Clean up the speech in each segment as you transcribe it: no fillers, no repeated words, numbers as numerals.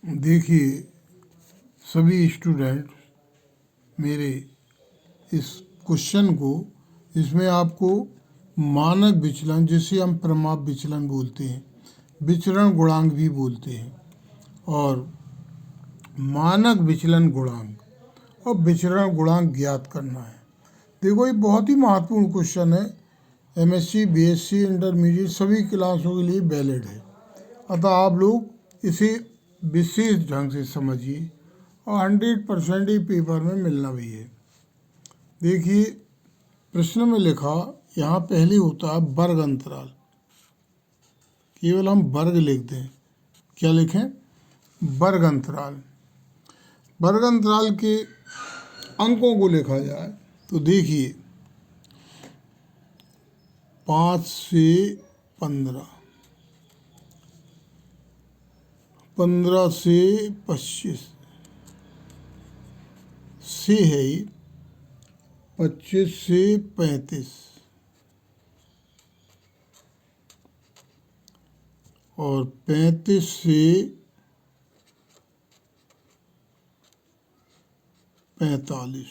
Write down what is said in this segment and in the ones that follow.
देखिए सभी स्टूडेंट मेरे इस क्वेश्चन को, इसमें आपको मानक विचलन, जिसे हम प्रमाप विचलन बोलते हैं, विचरण गुणांक भी बोलते हैं, और मानक विचलन गुणांक और विचरण गुणांक ज्ञात करना है। देखो ये बहुत ही महत्वपूर्ण क्वेश्चन है, एमएससी, बीएससी, इंटरमीडिएट सभी क्लासों के लिए वैलिड है। अतः आप लोग इसे विशेष ढंग से समझिए और 100% ही पेपर में मिलना भी है। देखिए प्रश्न में लिखा, यहाँ पहले होता है वर्ग अंतराल, केवल हम वर्ग लिख दें। क्या लिखें? वर्ग अंतराल। वर्ग अंतराल के अंकों को लिखा जाए तो देखिए 5 से 15, 15 से 25 से है ही, 25 से 35 और 35 से 45,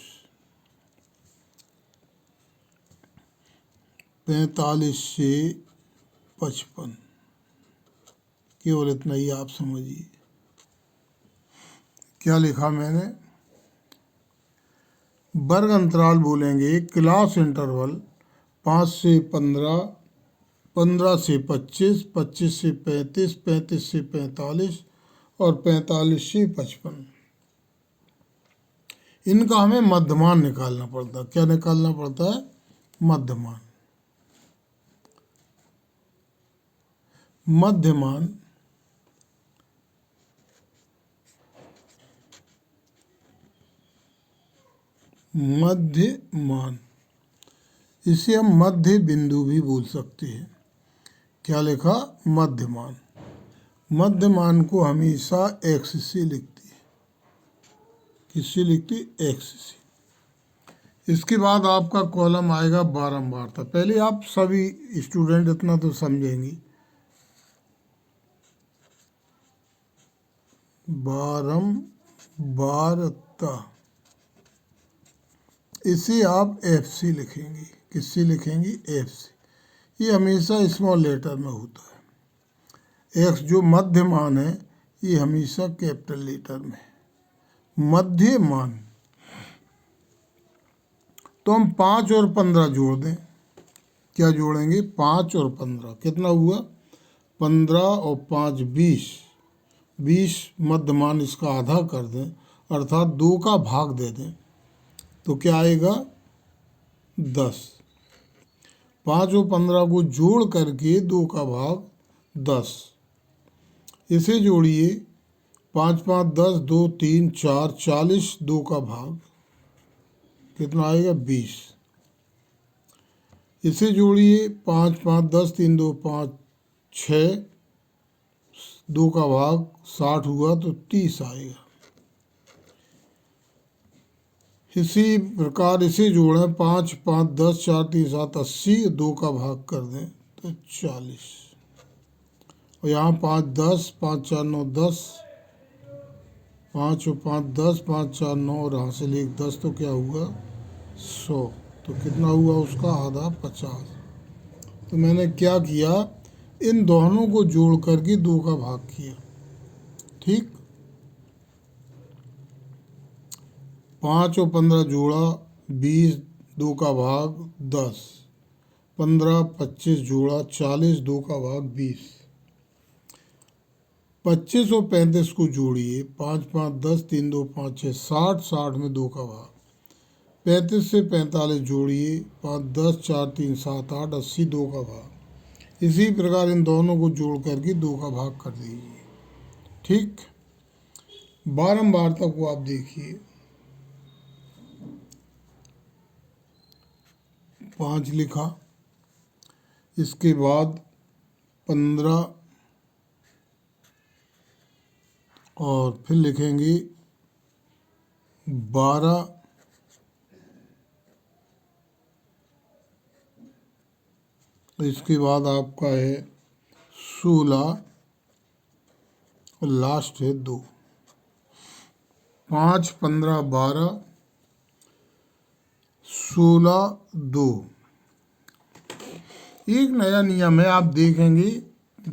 45 से 55। केवल इतना ही आप समझिए। क्या लिखा मैंने? वर्ग अंतराल बोलेंगे क्लास इंटरवल 5 से 15, 15 से 25, 25 से 35, 35 से 45 और 45 से 55। इनका हमें मध्यमान निकालना पड़ता है। क्या निकालना पड़ता है? मध्यमान। मध्यमान मध्यमान इसे हम मध्य बिंदु भी बोल सकते हैं। क्या लिखा? मध्यमान। मध्यमान को हमेशा एक्स से लिखती है। किससे लिखती? एक्स से। इसके बाद आपका कॉलम आएगा बारंबारता। पहले आप सभी स्टूडेंट इतना तो समझेंगे, बारंबारता इसे आप एफ से लिखेंगे। किससे लिखेंगे? एफ से। ये हमेशा स्मॉल लेटर में होता है। एक्स जो मध्यमान है ये हमेशा कैपिटल लेटर में है। मध्यमान। तो हम 5 और 15 जोड़ दें। क्या जोड़ेंगे? 5 और 15। कितना हुआ? 15 और 5 20। 20 मध्यमान इसका आधा कर दें, अर्थात 2 का भाग दे दें, तो क्या आएगा? 10। 5 और 15 को जोड़ करके 2 का भाग 10। इसे जोड़िए, 5 5 10, 2 3 4, 40, 2 का भाग कितना आएगा? 20। इसे जोड़िए, 5 5 10, 3 2 5 6, 2 का भाग 60 हुआ तो 30 आएगा। इसी प्रकार इसे जोड़ें, 5 5 10, 4 3 7 80, 2 का भाग कर दें तो 40। और यहाँ 5 10, 5 4 9 10, 5 और 5 10, 5 4 9 और यहाँ से लेख 10, तो क्या हुआ? 100। तो कितना हुआ उसका आधा? 50। तो मैंने क्या किया? इन दोनों को जोड़ करके 2 का भाग किया। ठीक। 5 और 15 जोड़ा 20, 2 का भाग 10, 15 25 जोड़ा 40, 2 का भाग 20। 25 और 35 को जोड़िए, 5 5 10, 3 2 5 6 60, 60 में 2 का भाग। 35 से 45 जोड़िए, 5 10, 4 3 7 8, 80, 2 का भाग। इसी प्रकार इन दोनों को जोड़ करके 2 का भाग कर दीजिए। ठीक। बारंबारता को आप देखिए, 5 लिखा, इसके बाद 15 और फिर लिखेंगे 12, इसके बाद आपका है 16 और लास्ट है 2। 5, 15, 12, 16, 2। एक नया नियम है, आप देखेंगे।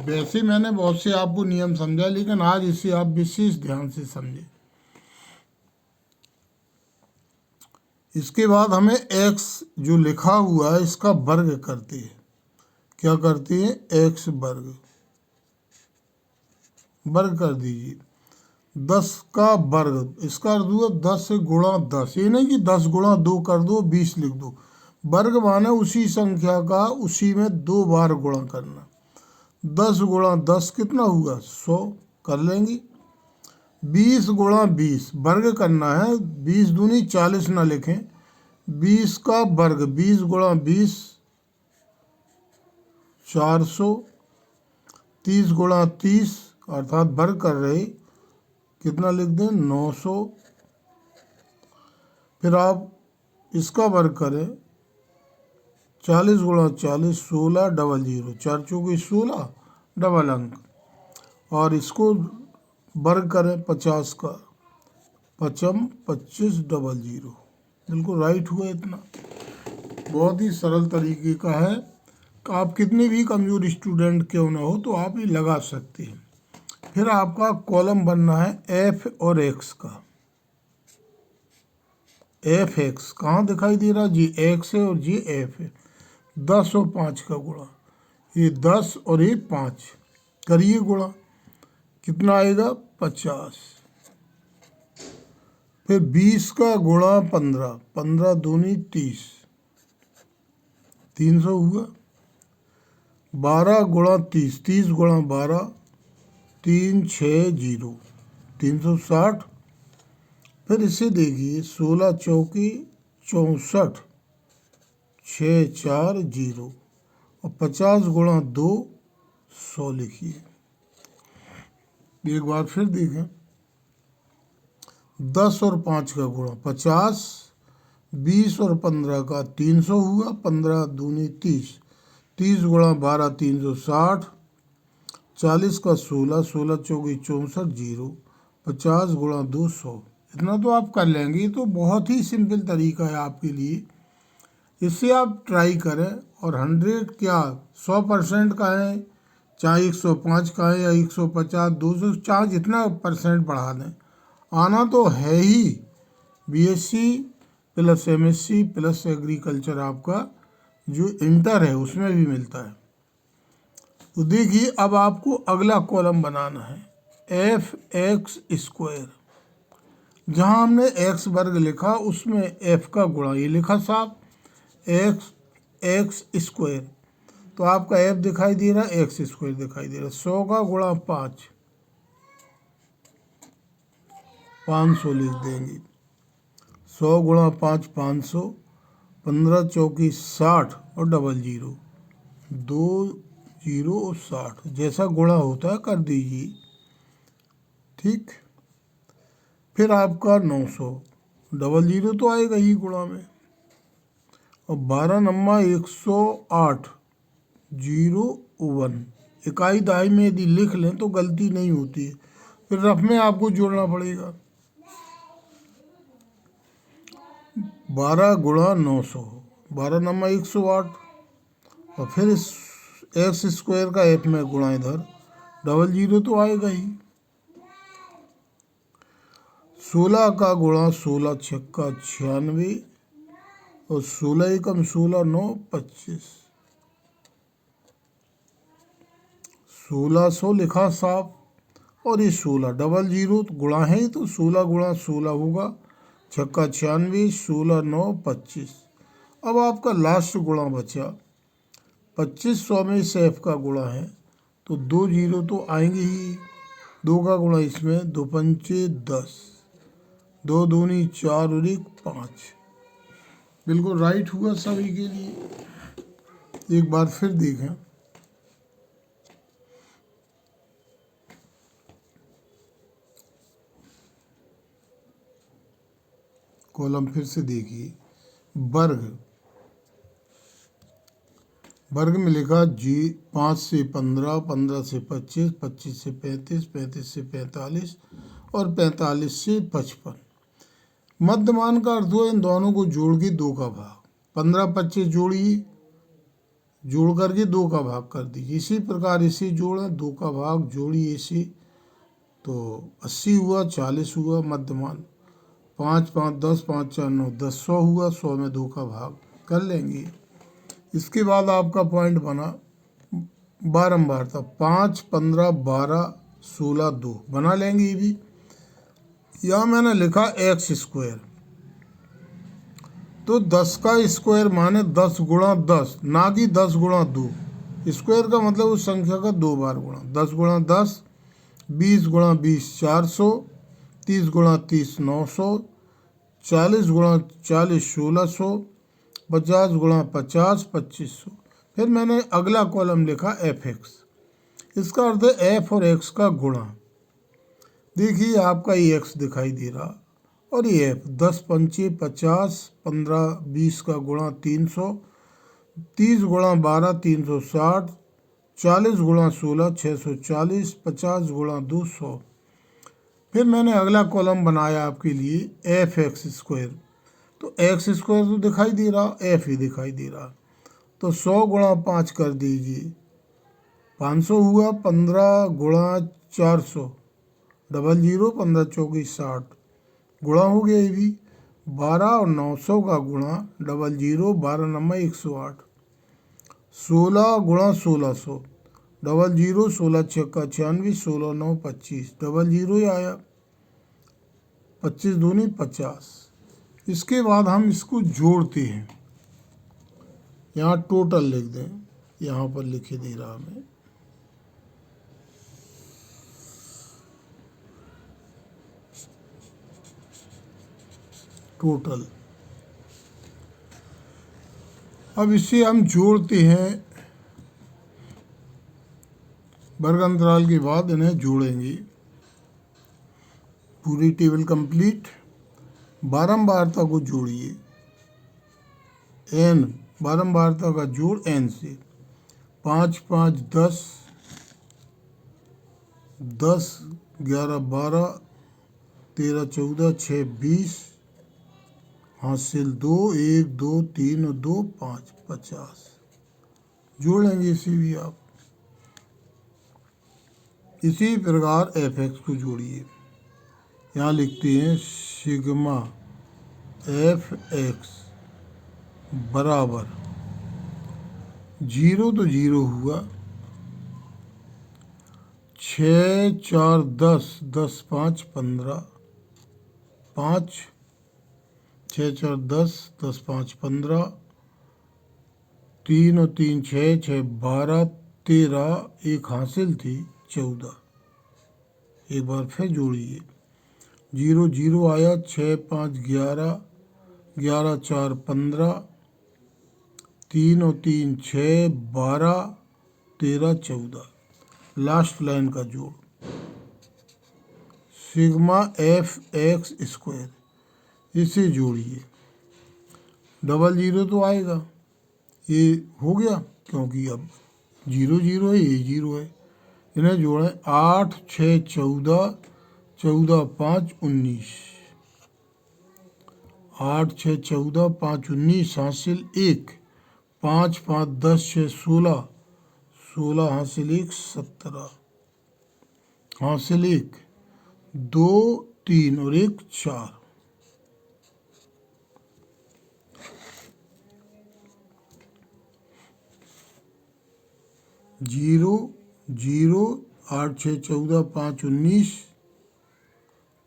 वैसे मैंने बहुत से आपको नियम समझा, लेकिन आज इसे आप विशेष ध्यान से समझें। इसके बाद हमें x जो लिखा हुआ है इसका वर्ग करते हैं। क्या करते हैं? x वर्ग कर दीजिए। 10 का वर्ग, इसका अर्थ हुआ 10 गुणा 10। ये नहीं कि 10 गुणा 2 कर दो, 20 लिख दो। वर्ग माने उसी संख्या का उसी में 2 बार गुणा करना। 10 गुणा 10 कितना हुआ? 100 कर लेंगे। 20 गुणा 20 वर्ग करना है। 20 दूनी 40 ना लिखें। 20 का वर्ग, 20 गुणा 20 400। 30 गुणा 30 अर्थात वर्ग कर रहे, कितना लिख दें? 900। फिर आप इसका वर्ग करें। 40 गुणा 40 16 डबल 0, 4 चौके 16 डबल अंक। और इसको वर्ग करें 50 का, 55 25 डबल 0। बिल्कुल राइट हुआ। इतना बहुत ही सरल तरीके का है। आप कितने भी कमज़ोर स्टूडेंट क्यों ना हो तो आप ये लगा सकते हैं। फिर आपका कॉलम बनना है एफ और एक्स का। एफ एक्स कहाँ दिखाई दे रहा? जी एक्स है और जी एफ है। 10 और 5 का गुणा, ये 10 और ये 5 करिए गुणा, कितना आएगा? 50। फिर 20 का गुणा 15, 15 दूनी 30, 300 हुआ। 12 गुणा 30, 30 गुणा 12 3 6 0, 360। फिर इसे देखिए, 16 चौकी 64, 6 4 0 और 50 गुणा 2 100 लिखिए। एक बार फिर देखें। 10 और 5 का गुणा 50, 20 और 15 का 300 हुआ। 15 दूनी 30, 30 गुणा 12 360, 40 का 16, 16 चौकी 64 0, 50 गुणा 2 100। इतना तो आप कर लेंगे। ये तो बहुत ही सिंपल तरीका है आपके लिए। इससे आप ट्राई करें। और 100 क्या 100% का है, चाहे 105 का है या 150 200, चाहे जितना परसेंट बढ़ा दें, आना तो है ही। BSc plus MSc plus agriculture आपका जो इंटर है उसमें भी मिलता है। तो देखिए, अब आपको अगला कॉलम बनाना है एफ एक्स स्क्वायर। जहाँ हमने एक्स वर्ग लिखा उसमें एफ का गुणा ये लिखा साहब, एक्स एक्स स्क्वायर। तो आपका एफ दिखाई दे रहा है, एक्स स्क्वायर दिखाई दे रहा है। 100 का गुणा 5, 500 लिख देंगे। 100 गुणा 5 500, 15 चौकी 60 और डबल 0, 2 0 और 60। जैसा गुणा होता है कर दीजिए। ठीक। फिर आपका 900, डबल 0 तो आएगा ही गुणा में। और 12 नम्मा 108 0 1। इकाई दहाई में यदि लिख लें तो गलती नहीं होती है। फिर रफ में आपको जोड़ना पड़ेगा। 12 गुणा 900, 12 नम्मा 108। और फिर इस एक्स स्क्वायर का एफ में गुणा इधर, डबल 0 तो आएगा ही। 16 का गुणा 16 छक्का 96 और 16 एकम 16 9 25, 1600 लिखा साफ। और ये 16 डबल 0 गुणा है तो 16 गुणा 16 होगा, छक्का 96 16 9 25। अब आपका लास्ट गुणा बचा 2500 में इस एफ का गुणा है तो 2 0 तो आएंगे ही। 2 का गुणा इसमें, 2 पंचे 10, 2 दूनी 4 और 1 5। बिल्कुल राइट हुआ सभी के लिए। एक बार फिर देखें। कॉलम फिर से देखिए, वर्ग। वर्ग में लिखा जी 5 से 15, 15 से 25, 25 से 35, 35 से 45 और 45 से 55। मध्यमान का अर्थ हुआ इन दोनों को जोड़ के 2 का भाग, 15-25 जोड़िए, जोड़ करके 2 का भाग कर दीजिए। इसी प्रकार इसे जोड़ें, 2 का भाग जोड़िए इसे, तो 80 हुआ, 40 हुआ मध्यमान, 5 5 10, 5 4 9 10, 100 हुआ, 100 में 2 का भाग कर लेंगे। इसके बाद आपका पॉइंट बना बारंबार था, 5 15 12 16 2 बना लेंगे ये भी। यहाँ मैंने लिखा एक्स स्क्वायर, तो 10 का स्क्वायर माने 10 गुणा 10, ना कि 10 गुणा 2। स्क्वायर का मतलब उस संख्या का 2 बार गुणा, 10 गुणा 10, 20 गुणा 20 400, 30 गुणा 30 900, 40 गुणा 40 1600, 50 गुणा 50 2500। फिर मैंने अगला कॉलम लिखा एफ एक्स, इसका अर्थ है एफ और एक्स का गुणा। देखिए आपका ये एक्स दिखाई दे रहा और ये एफ, 10 पंचे 50, 15 20 का गुणा 300, 30 गुणा 12 360, 40 गुणा 16 640, 50 गुणा 200। फिर मैंने अगला कॉलम बनाया आपके लिए एफ एक्स स्क्वायर, तो एक्स स्क्वायर तो दिखाई दे रहा, एफ ही दिखाई दे रहा, तो 100 गुणा 5 कर दीजिए, 500 हुआ, 15 गुणा 400 00, 15 चौकी 60 गुणा हो गया ये भी, 12 और 900 का गुणा 00, 12 नंबर 108, 16 गुणा 1600 00, 16 छक्का 96, 16 9 25 00 ही आया, 25 दूनी 50। इसके बाद हम इसको जोड़ते हैं, यहाँ टोटल लिख दें, यहाँ पर लिखे दे रहा हमें, टोटल। अब इसे हम जोड़ते हैं, वर्ग अंतराल के बाद इन्हें जोड़ेंगे। पूरी टेबल कंप्लीट, बारंबारता को जोड़िए, एन बारंबारता का जोड़ एन से, 5 5 10, 10 11 12, 13 14 6 20, हासिल 2 1 2 3 और 2 5 50। जोड़ लेंगे इसे भी आप। इसी प्रकार एफ एक्स को जोड़िए, यहाँ लिखते हैं सिग्मा एफ एक्स बराबर 0 तो 0 हुआ, 6 4 10, 10 5 15, 5 6 4 10, 10 5 15, 3 और 3 6 6 12 13, एक हासिल थी 14। एक बार फिर जोड़िए, 0 0 आया, 6 5 11, 11 4 15, 3 और 3 6 12 13 14। लास्ट लाइन का जोड़, सिग्मा एफ एक्स स्क्वायर, इसे जोड़िए, 00 तो आएगा, ये हो गया क्योंकि अब 0 0 है, ये 0 है। इन्हें जोड़ें, 8 6 14, 14 5 19, 8 6 14 5 19, हासिल 1, 5 5 10 6 16, 16 हासिल 1 17, हासिल 1 2 3 और 1 4। जीरो 0, 8 6 14 5 19,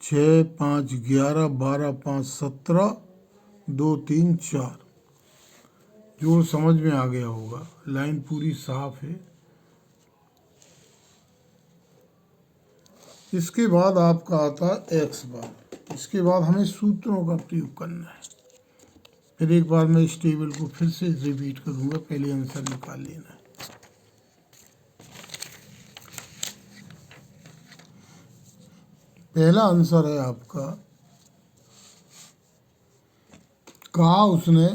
6 5 11 12 5 17, 2 3 4। जोड़ समझ में आ गया होगा, लाइन पूरी साफ है। इसके बाद आपका आता है एक्स बार, इसके बाद हमें सूत्रों का प्रयोग करना है। फिर एक बार मैं इस टेबल को फिर से रिपीट करूंगा, पहले आंसर निकाल लेना है। पहला आंसर है आपका, कहा उसने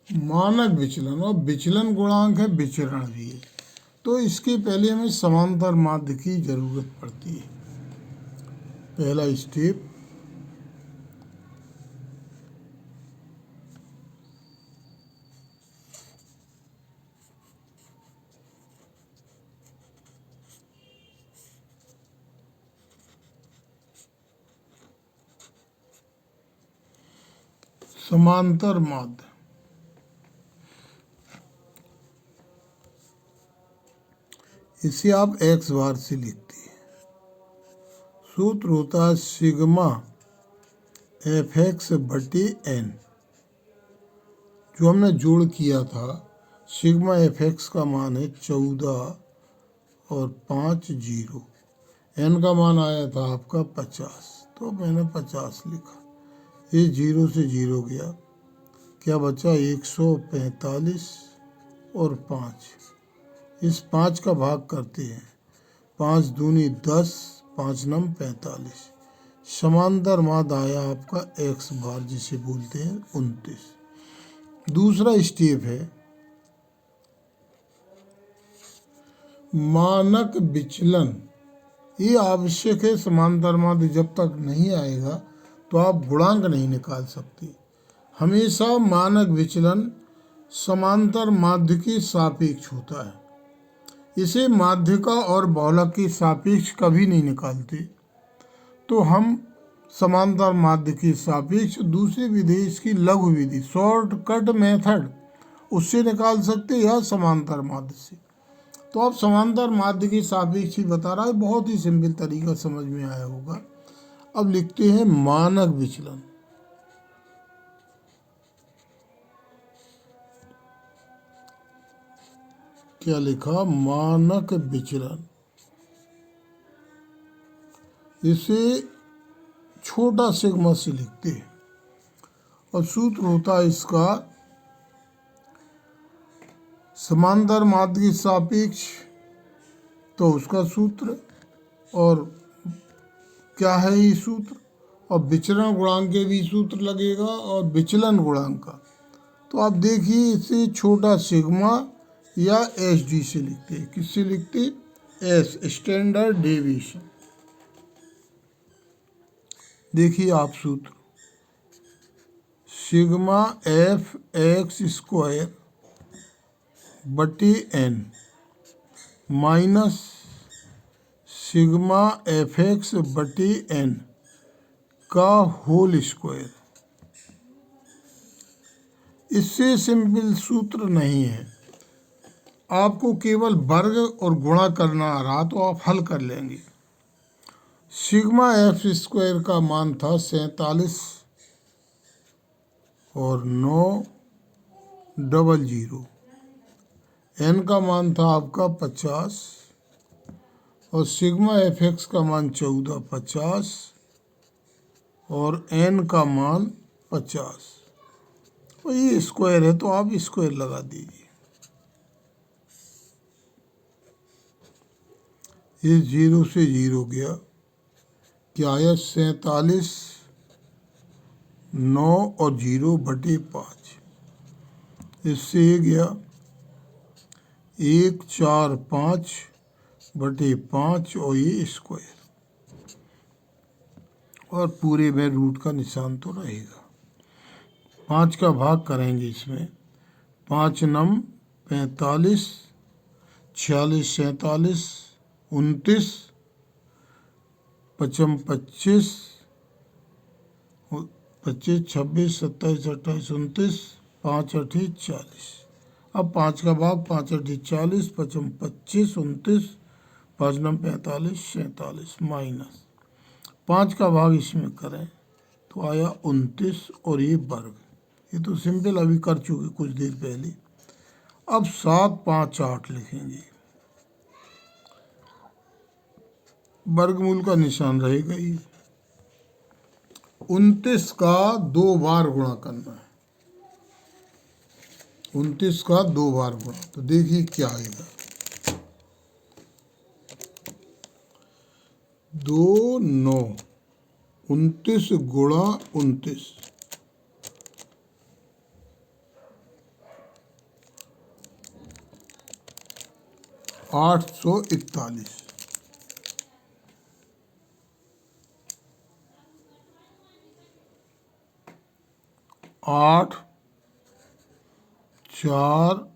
मानक विचलन और विचलन गुणांक है, विचरण भी है, तो इसके पहले हमें समांतर माध्य की जरूरत पड़ती है। पहला स्टेप, समांतर माध्य, इसे आप एक्स बार से लिखते हैं। सूत्र होता है सिग्मा एफ एक्स बटे एन, जो हमने जोड़ किया था। सिग्मा एफ एक्स का मान है 14 और 5 जीरो, एन का मान आया था आपका 50, तो मैंने 50 लिखा। ये जीरो से जीरो गया, क्या बचा 145 और 5। इस 5 का भाग करते हैं, 5 दूनी 10, 5 नम 45। समांतर माध्य आया आपका एक्स बार, जिसे बोलते हैं 29। दूसरा स्टेप है मानक विचलन। ये आवश्यक है, समांतर माध्य जब तक नहीं आएगा तो आप गुणांक नहीं निकाल सकते। हमेशा मानक विचलन समांतर माध्य के सापेक्ष होता है। इसे माध्यिका और बहुलक के सापेक्ष कभी नहीं निकालते। तो हम समांतर माध्य के सापेक्ष दूसरे विधि, इसकी लघु विधि, शॉर्टकट मेथड, उससे निकाल सकते या समांतर माध्य से। तो आप समांतर माध्य के सापेक्ष ही बता रहा है, बहुत ही सिंपल तरीका समझ में आया होगा। अब लिखते हैं मानक विचलन। क्या लिखा? मानक विचलन। इसे छोटा सिग्मा से लिखते हैं और सूत्र होता है इसका समांतर माध्य के सापेक्ष, तो उसका सूत्र, और क्या है ये सूत्र, और विचलन गुणांक के भी सूत्र लगेगा और विचलन गुणांक का। तो आप देखिए, इसे छोटा सिग्मा या एस डी से लिखते हैं। किससे लिखते? S, standard deviation. देखिए आप सूत्र, सिग्मा एफ एक्स स्क्वायर बटे n minus sigma f x बटे एन का होल स्क्वायर। इससे सिंपल सूत्र नहीं है, आपको केवल वर्ग और गुणा करना आ रहा तो आप हल कर लेंगे। सिग्मा एफ स्क्वायर का मान था 47 और 900। एन का मान था आपका 50 और सिग्मा एफ एक्स का मान 14, 50 और एन का मान 50। और ये स्क्वायर है तो आप स्क्वायर लगा दीजिए। ये जीरो से जीरो गया, क्या आया? 47, 9 और 0 बटे 5। इससे ये गया 1, 4, 5 बटे 5 और ये स्क्वायर, और पूरे में रूट का निशान तो रहेगा। 5 का भाग करेंगे इसमें, 5 नम 45, 46, 47, 29, 55, 25, 25, 26, 27, 28, 29, 5 8 40। अब 5 का भाग, 5 8 40, 55, 25, 29, 5 9 45, 47 माइनस 5 का भाग इसमें करें तो आया 29 और ये वर्ग। ये तो सिंपल अभी कर चुके कुछ देर पहले। अब 7 5 8 लिखेंगे, वर्गमूल का निशान रहेगा ही। 29 का 2 बार गुणा करना है, 29 का 2 बार गुणा, तो देखिए क्या आएगा। 2 9, 29 गुणा 29, 841। 8 4 8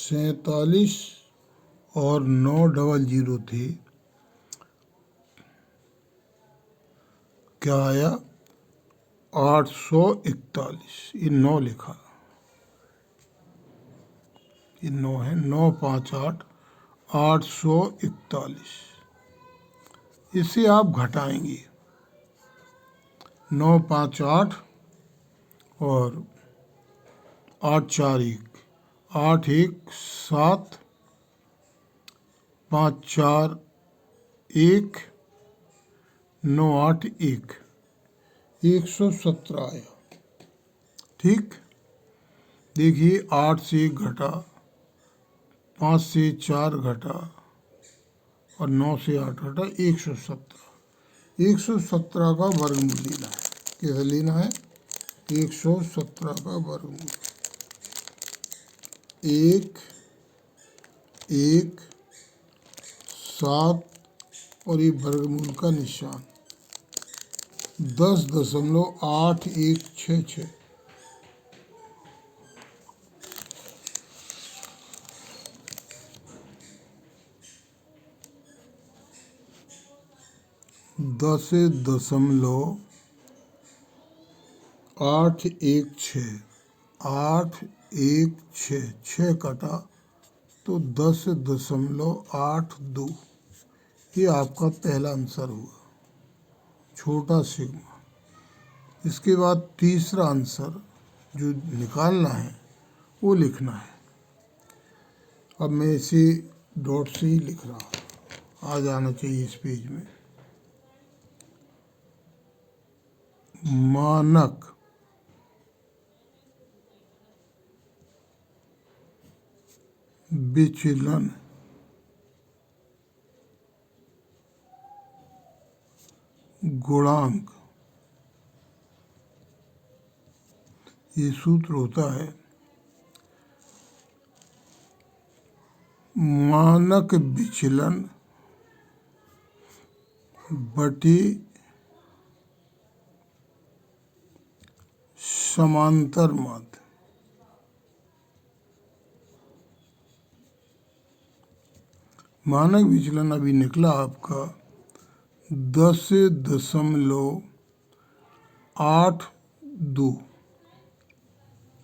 47 और 900 थे, क्या आया? 841। ये 9 लिखा, ये 9 है, 9 5 8 841। इसे आप घटाएंगे, 9 5 8 और 8 4 1, 8 1 7, 5 4 1, 9 8 1, 117 आया। ठीक, देखिए 8 से 1 घटा, 5 से 4 घटा और 9 से 8 घटा, 117। 117 का वर्गमूल लेना है। कैसे लेना है? 117 का वर्गमूल, 1 1 7 और ये वर्गमूल का निशान 10.8166। 10.816, 816, 6 कटा तो 10.82। ये आपका पहला आंसर हुआ, छोटा सिग्मा। इसके बाद तीसरा आंसर जो निकालना है वो लिखना है। अब मैं इसे डॉट से ही लिख रहा हूँ, आ जाना चाहिए इस पेज में। मानक विचलन गुणांक, ये सूत्र होता है मानक विचलन बटे समांतर माध्य। मानक विचलन अभी निकला आपका 10.82।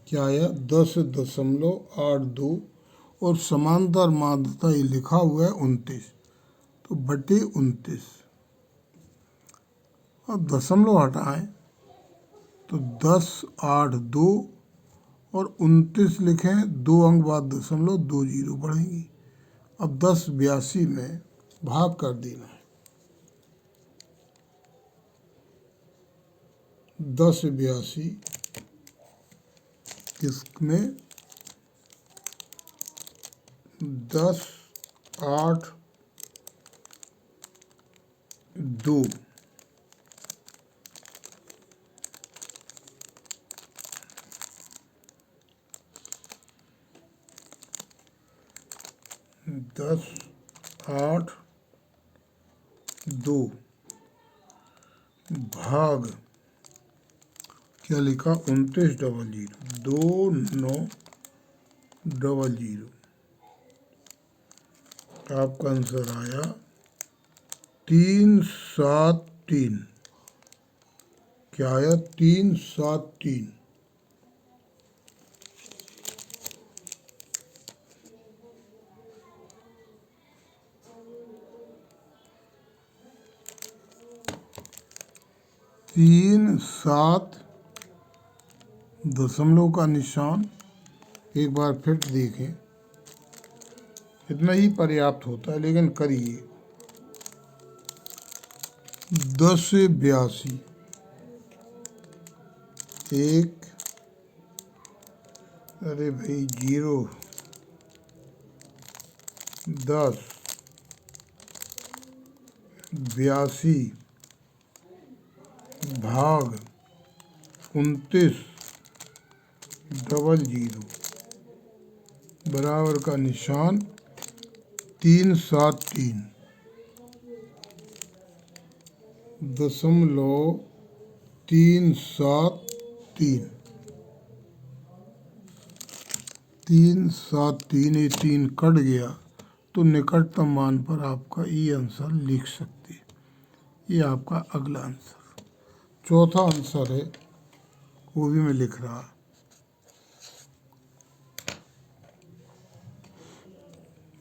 क्या आया? 10.82 और समांतर माध्यता ये लिखा हुआ है 29, तो बटे 29। अब दशमलव हटाएं तो 10 8 2 और 29 लिखें, 2 अंक बाद दशमलव, 2 जीरो बढ़ेंगी। अब 1082 में भाग कर देना है। 1082 इसमें 10 8 2, 10 8 2 भाग क्या लिखा? 2900, 2900। आपका आंसर आया 373। क्या आया? 373। तीन सात दशमलव का निशान एक बार फिर देखें, इतना ही पर्याप्त होता है, लेकिन करिए। 10 से 82, 1, अरे भाई 0, 10 82 भाग 2900 बराबर का निशान 373 दशमलव 373। 3 7 3, ये 3 कट गया तो निकटतम मान पर आपका ई आंसर लिख सकते हैं। ये आपका अगला आंसर। चौथा आंसर है, वो भी मैं लिख रहा।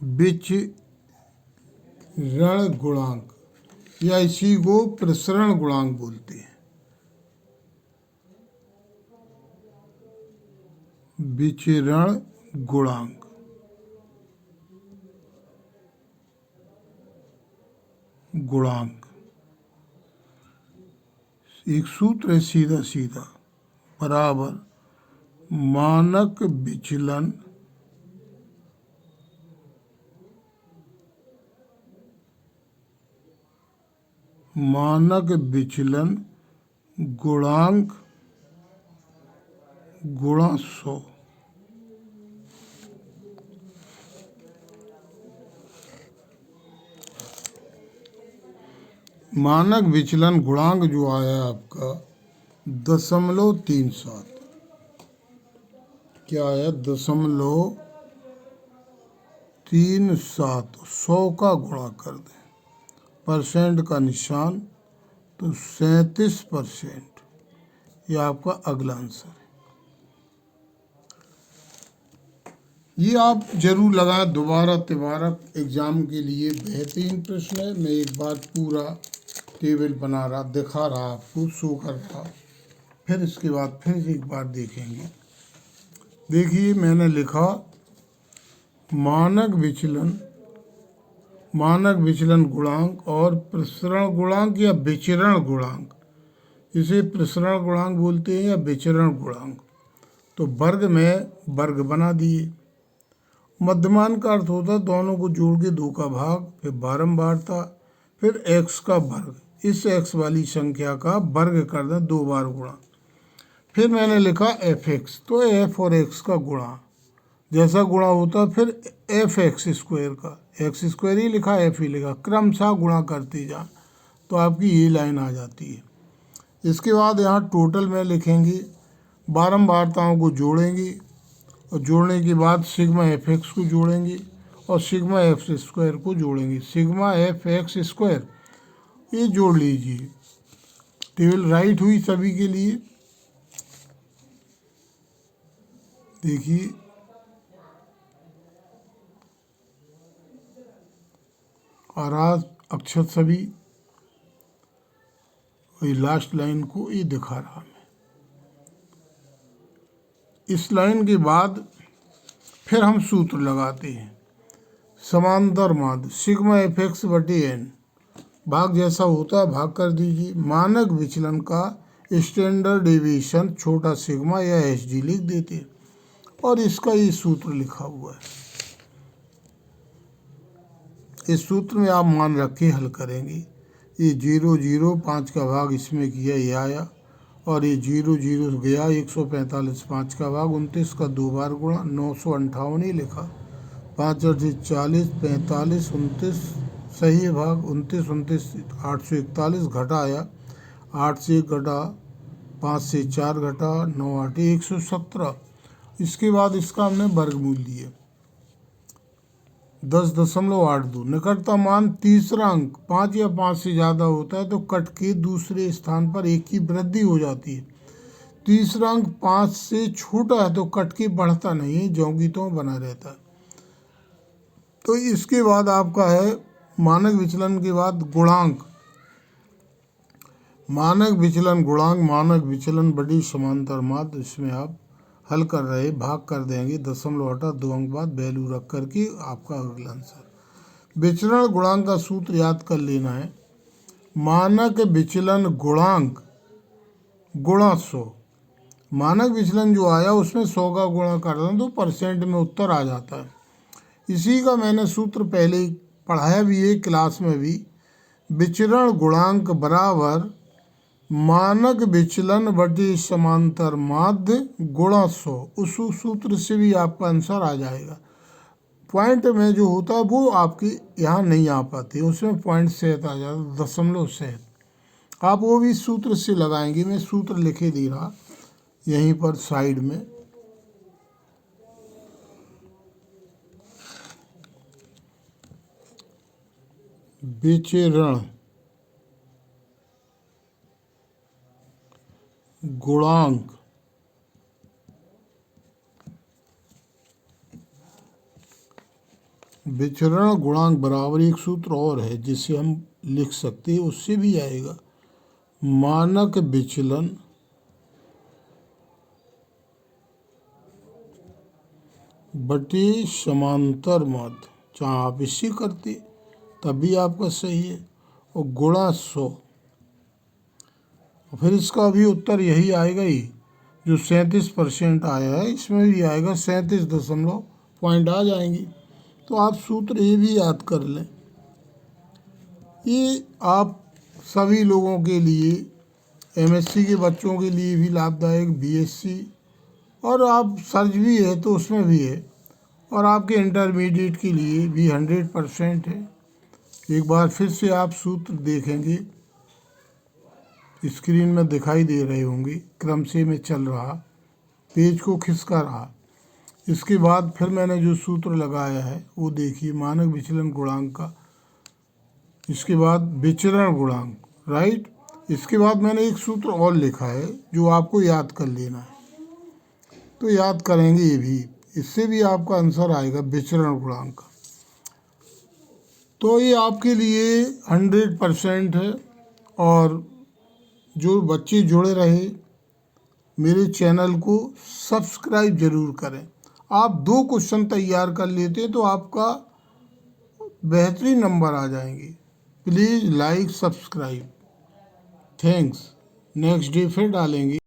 विचरण गुणांक या इसी को प्रसरण गुणांक बोलते हैं। विचरण गुणांक एक सूत्र है सीधा सीधा, बराबर मानक विचलन गुणांक गुणा 100। मानक विचलन गुणांक जो आया आपका 0.37, क्या आया 0.37, 100 का गुणा कर दें, परसेंट का निशान तो 37%। ये आपका अगला आंसर है। ये आप जरूर लगाएं दोबारा तिबारा एग्जाम के लिए, बेहतरीन प्रश्न है। मैं एक बार पूरा टेबल बना रहा, दिखा रहा आपको, शो कर रहा, फिर इसके बाद फिर एक बार देखेंगे। देखिए मैंने लिखा मानक विचलन गुणांक और प्रसरण गुणांक या विचरण गुणांक, इसे प्रसरण गुणांक बोलते हैं या विचरण गुणांक। तो वर्ग में वर्ग बना दिए। मध्यमान का अर्थ होता है दोनों को जोड़ के 2 का भाग, फिर बारंबारता, फिर x का वर्ग, इस x वाली संख्या का वर्ग कर दें 2 बार गुणा। फिर मैंने लिखा fx, तो f और x का गुणा जैसा गुणा होता, फिर fx स्क्वायर का, x स्क्वायर ही लिखा, f ही लिखा, क्रमशः गुणा करते जा, तो आपकी ये लाइन आ जाती है। इसके बाद यहाँ टोटल में लिखेंगे, बारंबारताओं को जोड़ेंगे और जोड़ने के बाद सिग्मा fx को जोड़ेंगे और सिग्मा f स्क्वायर को जोड़ेंगे। सिग्मा fx स्क्वायर ये जोड़ लीजिए। टेबल राइट हुई सभी के लिए। देखिए आराज अक्षर सभी, वही लास्ट लाइन को ये दिखा रहा मैं। इस लाइन के बाद फिर हम सूत्र लगाते हैं, समांतर माध्य सिग्मा fx बटे n, भाग जैसा होता है भाग कर दीजिए। मानक विचलन का स्टैंडर्ड डेविएशन छोटा सिग्मा या एसडी लिख देते हैं और इसका ये सूत्र लिखा हुआ है। इस सूत्र में आप मान रख के हल करेंगे। ये 0 0 5 का भाग इसमें किया, ये आया, और ये 0 0 गया, 145 5 का भाग 29 का 2 बार गुणा, 958 ही लिखा, 5 8 40 45 29 सही है भाग, 29 29 841 घटा आया, 8 से 1 घटा, 5 से 4 घटा, 9 8 117। इसके बाद इसका हमने वर्गमूल लिए 10.82। निकटतम मान तीसरा अंक 5 या 5 से ज़्यादा होता है तो कट के दूसरे स्थान पर 1 की वृद्धि हो जाती है। तीसरा अंक 5 से छोटा है तो कट के बढ़ता नहीं है, ज्यों की त्यों बना रहता है। तो इसके बाद आपका है मानक विचलन के बाद गुणांक, मानक विचलन गुणांक, मानक विचलन बड़ी समांतर माध्य, इसमें आप हल कर रहे भाग कर देंगे, दशमलव हटा 2 अंक बाद वैल्यू रख करके आपका अगला आंसर। विचरण गुणांक का सूत्र याद कर लेना है, मानक विचलन गुणांक गुणा 100। मानक विचलन जो आया उसमें 100 का गुणा कर दें तो परसेंट में उत्तर आ जाता है। इसी का मैंने सूत्र पहले ही पढ़ाया भी है क्लास में भी, विचरण गुणांक बराबर मानक विचलन बटे समांतर माध्य गुणा 100। उस सूत्र से भी आपका आंसर आ जाएगा। पॉइंट में जो होता है वो आपके यहाँ नहीं आ पाती, उसमें पॉइंट सहित आ जाता, दशमलव सहित। आप वो भी सूत्र से लगाएंगे, मैं सूत्र लिखे दे रहा यहीं पर साइड में। विचरण गुणांक विचरण गुणांक बराबर एक सूत्र और है जिसे हम लिख सकते हैं, उससे भी आएगा मानक विचलन बटे समांतर माध्य। चाहे आप इससे करते तब भी आपका सही है, और गुणा 100। फिर इसका भी उत्तर यही आएगा ही जो 37% आया है, इसमें भी आएगा 37 दशमलव पॉइंट आ जाएंगी। तो आप सूत्र ये भी याद कर लें। ये आप सभी लोगों के लिए, एमएससी के बच्चों के लिए भी लाभदायक, बीएससी, और आप सर्च भी है तो उसमें भी है, और आपके इंटरमीडिएट के लिए भी 100% है। एक बार फिर से आप सूत्र देखेंगे, स्क्रीन में दिखाई दे रहे होंगे, क्रम से मैं चल रहा, पेज को खिसका रहा। इसके बाद फिर मैंने जो सूत्र लगाया है वो देखिए, मानक विचलन गुणांक का। इसके बाद विचरण गुणांक, राइट। इसके बाद मैंने एक सूत्र और लिखा है जो आपको याद कर लेना है, तो याद करेंगे ये भी, इससे भी आपका आंसर आएगा विचरण गुणांक का। तो ये आपके लिए 100% है। और जो बच्चे जुड़े रहे मेरे चैनल को सब्सक्राइब जरूर करें। आप 2 क्वेश्चन तैयार कर लेते तो आपका बेहतरीन नंबर आ जाएंगे। Please like subscribe. Thanks. Next day फिर डालेंगे।